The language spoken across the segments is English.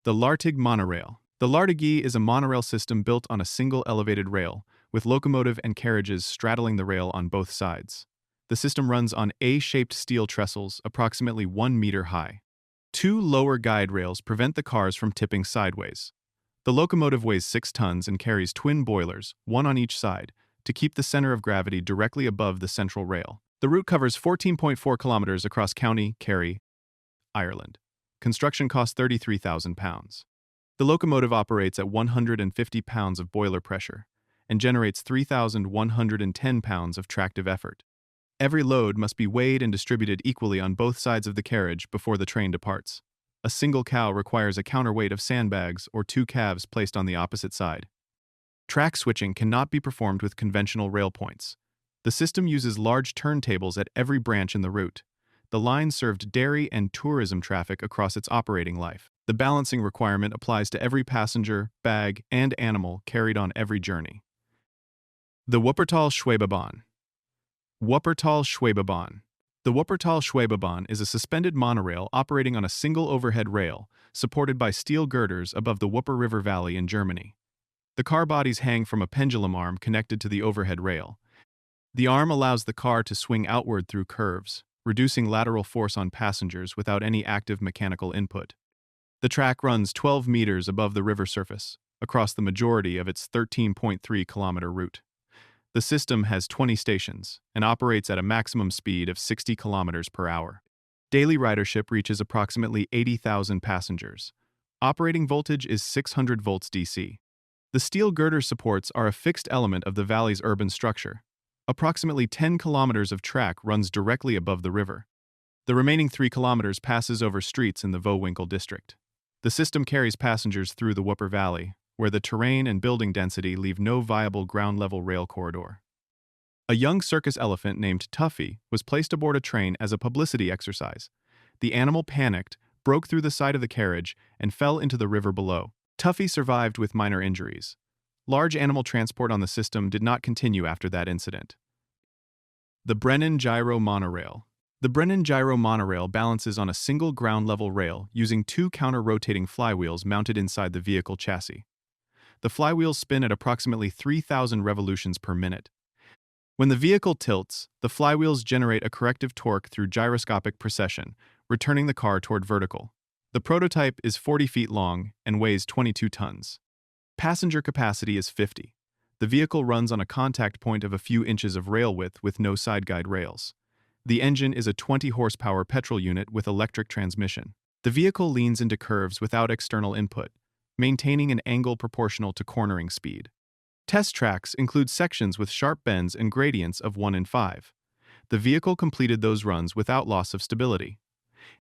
The Lartigue monorail. The Lartigue is a monorail system built on a single elevated rail, with locomotive and carriages straddling the rail on both sides. The system runs on A-shaped steel trestles approximately 1 meter high. Two lower guide rails prevent the cars from tipping sideways. The locomotive weighs 6 tons and carries twin boilers, one on each side, to keep the center of gravity directly above the central rail. The route covers 14.4 kilometers across County Kerry, Ireland. Construction cost £33,000. The locomotive operates at 150 pounds of boiler pressure and generates 3,110 pounds of tractive effort. Every load must be weighed and distributed equally on both sides of the carriage before the train departs. A single cow requires a counterweight of sandbags or 2 calves placed on the opposite side. Track switching cannot be performed with conventional rail points. The system uses large turntables at every branch in the route. The line served dairy and tourism traffic across its operating life. The balancing requirement applies to every passenger, bag, and animal carried on every journey. The Wuppertal-Schwebebahn. Wuppertal-Schwebebahn. The Wuppertal-Schwebebahn is a suspended monorail operating on a single overhead rail, supported by steel girders above the Wupper River Valley in Germany. The car bodies hang from a pendulum arm connected to the overhead rail. The arm allows the car to swing outward through curves, reducing lateral force on passengers without any active mechanical input. The track runs 12 meters above the river surface, across the majority of its 13.3-kilometer route. The system has 20 stations and operates at a maximum speed of 60 kilometers per hour. Daily ridership reaches approximately 80,000 passengers. Operating voltage is 600 volts DC. The steel girder supports are a fixed element of the valley's urban structure. Approximately 10 kilometers of track runs directly above the river. The remaining 3 kilometers passes over streets in the Vohwinkel district. The system carries passengers through the Wupper Valley, where the terrain and building density leave no viable ground-level rail corridor. A young circus elephant named Tuffy was placed aboard a train as a publicity exercise. The animal panicked, broke through the side of the carriage, and fell into the river below. Tuffy survived with minor injuries. Large animal transport on the system did not continue after that incident. The Brennan Gyro Monorail. The Brennan Gyro Monorail balances on a single ground-level rail using 2 counter-rotating flywheels mounted inside the vehicle chassis. The flywheels spin at approximately 3,000 revolutions per minute. When the vehicle tilts, the flywheels generate a corrective torque through gyroscopic precession, returning the car toward vertical. The prototype is 40 feet long and weighs 22 tons. Passenger capacity is 50. The vehicle runs on a contact point of a few inches of rail width with no side guide rails. The engine is a 20-horsepower petrol unit with electric transmission. The vehicle leans into curves without external input, maintaining an angle proportional to cornering speed. Test tracks include sections with sharp bends and gradients of 1 in 5. The vehicle completed those runs without loss of stability.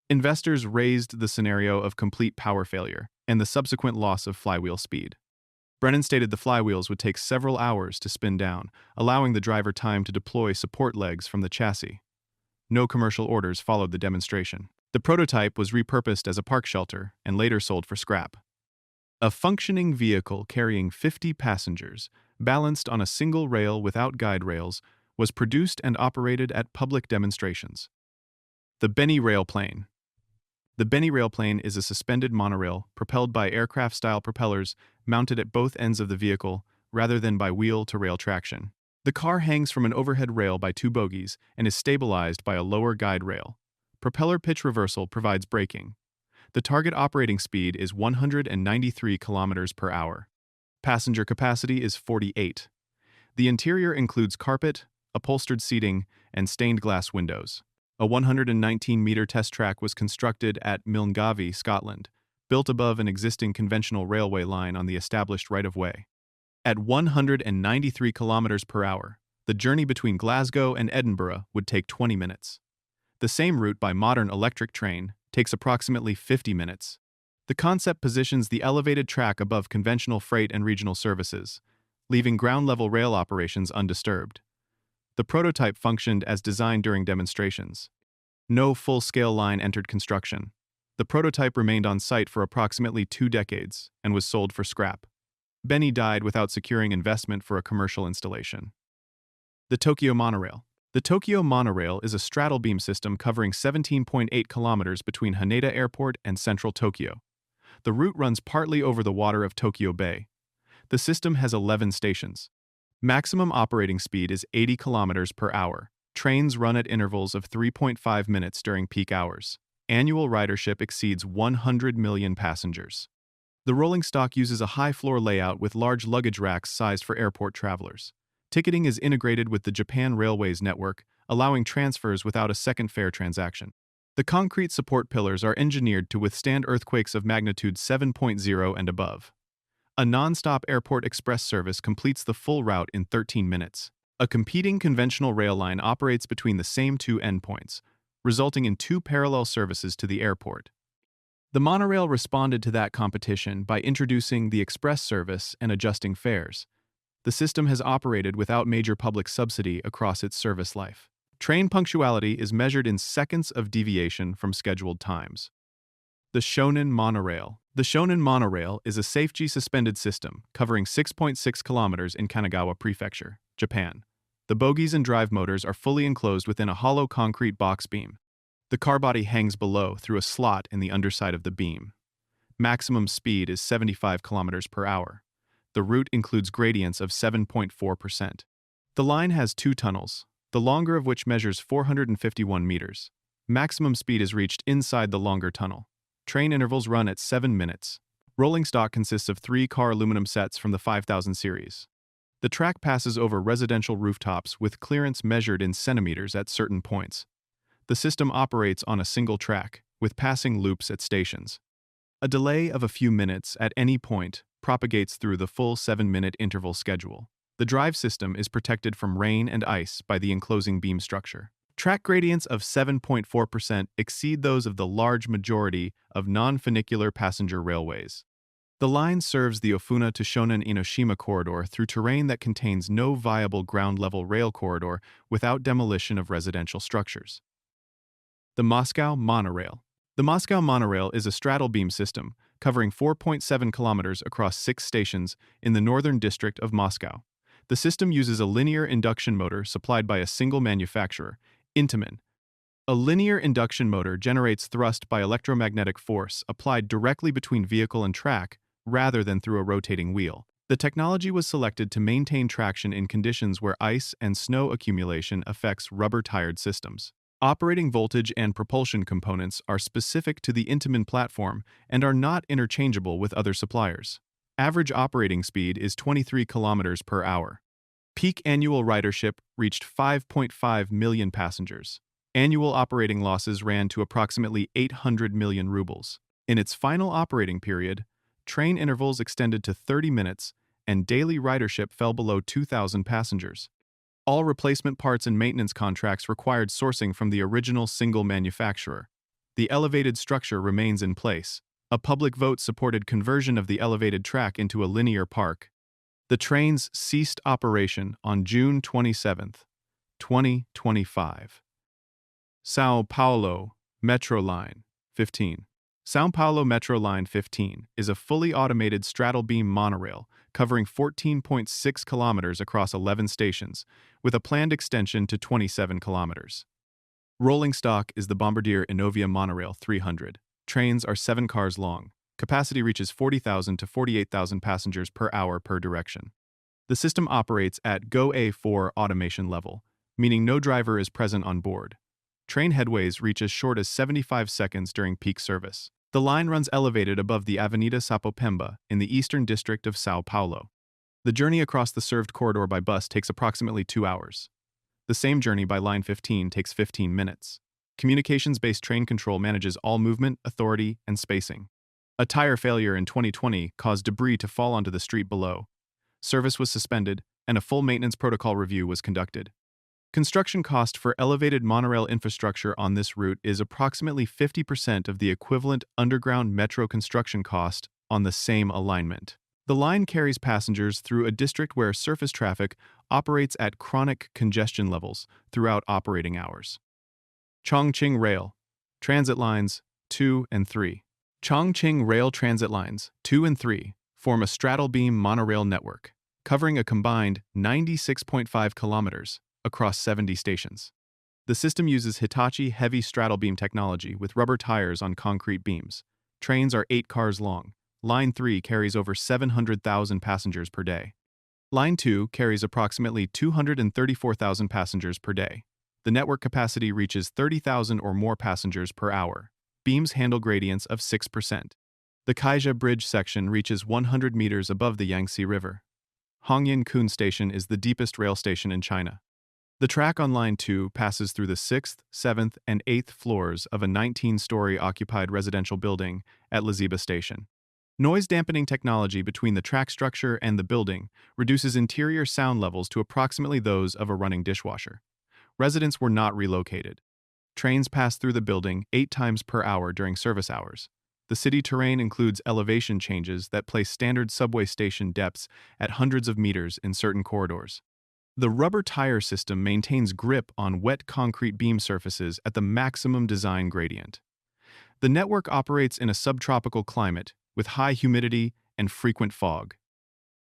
Investors raised the scenario of complete power failure and the subsequent loss of flywheel speed. Brennan stated the flywheels would take several hours to spin down, allowing the driver time to deploy support legs from the chassis. No commercial orders followed the demonstration. The prototype was repurposed as a park shelter and later sold for scrap. A functioning vehicle carrying 50 passengers, balanced on a single rail without guide rails, was produced and operated at public demonstrations. The Benny Railplane. The Benny Railplane is a suspended monorail propelled by aircraft-style propellers mounted at both ends of the vehicle rather than by wheel-to-rail traction. The car hangs from an overhead rail by 2 bogies and is stabilized by a lower guide rail. Propeller pitch reversal provides braking. The target operating speed is 193 kilometers per hour. Passenger capacity is 48. The interior includes carpet, upholstered seating, and stained glass windows. A 119-meter test track was constructed at Milngavie, Scotland, built above an existing conventional railway line on the established right-of-way. At 193 kilometers per hour, the journey between Glasgow and Edinburgh would take 20 minutes. The same route by modern electric train takes approximately 50 minutes. The concept positions the elevated track above conventional freight and regional services, leaving ground-level rail operations undisturbed. The prototype functioned as designed during demonstrations. No full-scale line entered construction. The prototype remained on site for approximately 2 decades and was sold for scrap. Benny died without securing investment for a commercial installation. The Tokyo Monorail. The Tokyo Monorail is a straddle beam system covering 17.8 kilometers between Haneda Airport and central Tokyo. The route runs partly over the water of Tokyo Bay. The system has 11 stations. Maximum operating speed is 80 kilometers per hour. Trains run at intervals of 3.5 minutes during peak hours. Annual ridership exceeds 100 million passengers. The rolling stock uses a high-floor layout with large luggage racks sized for airport travelers. Ticketing is integrated with the Japan Railways network, allowing transfers without a second fare transaction. The concrete support pillars are engineered to withstand earthquakes of magnitude 7.0 and above. A non-stop airport express service completes the full route in 13 minutes. A competing conventional rail line operates between the same two endpoints, resulting in two parallel services to the airport. The monorail responded to that competition by introducing the express service and adjusting fares. The system has operated without major public subsidy across its service life. Train punctuality is measured in seconds of deviation from scheduled times. The Shonan Monorail. The Shonan Monorail is a safety suspended system covering 6.6 kilometers in Kanagawa Prefecture, Japan. The bogies and drive motors are fully enclosed within a hollow concrete box beam. The car body hangs below through a slot in the underside of the beam. Maximum speed is 75 kilometers per hour. The route includes gradients of 7.4%. The line has two tunnels, the longer of which measures 451 meters. Maximum speed is reached inside the longer tunnel. Train intervals run at 7 minutes. Rolling stock consists of 3 car aluminum sets from the 5000 series. The track passes over residential rooftops with clearance measured in centimeters at certain points. The system operates on a single track, with passing loops at stations. A delay of a few minutes at any point propagates through the full 7-minute interval schedule. The drive system is protected from rain and ice by the enclosing beam structure. Track gradients of 7.4% exceed those of the large majority of non-funicular passenger railways. The line serves the Ofuna to Shonan-Enoshima corridor through terrain that contains no viable ground-level rail corridor without demolition of residential structures. The Moscow Monorail. The Moscow Monorail is a straddle beam system covering 4.7 kilometers across 6 stations in the northern district of Moscow. The system uses a linear induction motor supplied by a single manufacturer, Intamin. A linear induction motor generates thrust by electromagnetic force applied directly between vehicle and track rather than through a rotating wheel. The technology was selected to maintain traction in conditions where ice and snow accumulation affects rubber-tired systems. Operating voltage and propulsion components are specific to the Intamin platform and are not interchangeable with other suppliers. Average operating speed is 23 kilometers per hour. Peak annual ridership reached 5.5 million passengers. Annual operating losses ran to approximately 800 million rubles. In its final operating period, train intervals extended to 30 minutes and daily ridership fell below 2,000 passengers. All replacement parts and maintenance contracts required sourcing from the original single manufacturer. The elevated structure remains in place. A public vote supported conversion of the elevated track into a linear park. The trains ceased operation on June 27, 2025. São Paulo Metro Line 15. São Paulo Metro Line 15 is a fully automated straddle-beam monorail covering 14.6 kilometers across 11 stations, with a planned extension to 27 kilometers. Rolling stock is the Bombardier Inovia Monorail 300. Trains are 7 cars long. Capacity reaches 40,000 to 48,000 passengers per hour per direction. The system operates at GO-A4 automation level, meaning no driver is present on board. Train headways reach as short as 75 seconds during peak service. The line runs elevated above the Avenida Sapopemba in the eastern district of São Paulo. The journey across the served corridor by bus takes approximately 2 hours. The same journey by Line 15 takes 15 minutes. Communications-based train control manages all movement, authority, and spacing. A tire failure in 2020 caused debris to fall onto the street below. Service was suspended, and a full maintenance protocol review was conducted. Construction cost for elevated monorail infrastructure on this route is approximately 50% of the equivalent underground metro construction cost on the same alignment. The line carries passengers through a district where surface traffic operates at chronic congestion levels throughout operating hours. Chongqing Rail Transit Lines 2 and 3. Chongqing Rail Transit Lines 2 and 3 form a straddle-beam monorail network, covering a combined 96.5 kilometers across 70 stations. The system uses Hitachi heavy straddle beam technology with rubber tires on concrete beams. Trains are 8 cars long. Line 3 carries over 700,000 passengers per day. Line 2 carries approximately 234,000 passengers per day. The network capacity reaches 30,000 or more passengers per hour. Beams handle gradients of 6%. The Kaija Bridge section reaches 100 meters above the Yangtze River. Hongyan Kun Station is the deepest rail station in China. The track on Line 2 passes through the 6th, 7th, and 8th floors of a 19-story occupied residential building at Liziba Station. Noise-dampening technology between the track structure and the building reduces interior sound levels to approximately those of a running dishwasher. Residents were not relocated. Trains pass through the building 8 times per hour during service hours. The city terrain includes elevation changes that place standard subway station depths at hundreds of meters in certain corridors. The rubber tire system maintains grip on wet concrete beam surfaces at the maximum design gradient. The network operates in a subtropical climate with high humidity and frequent fog.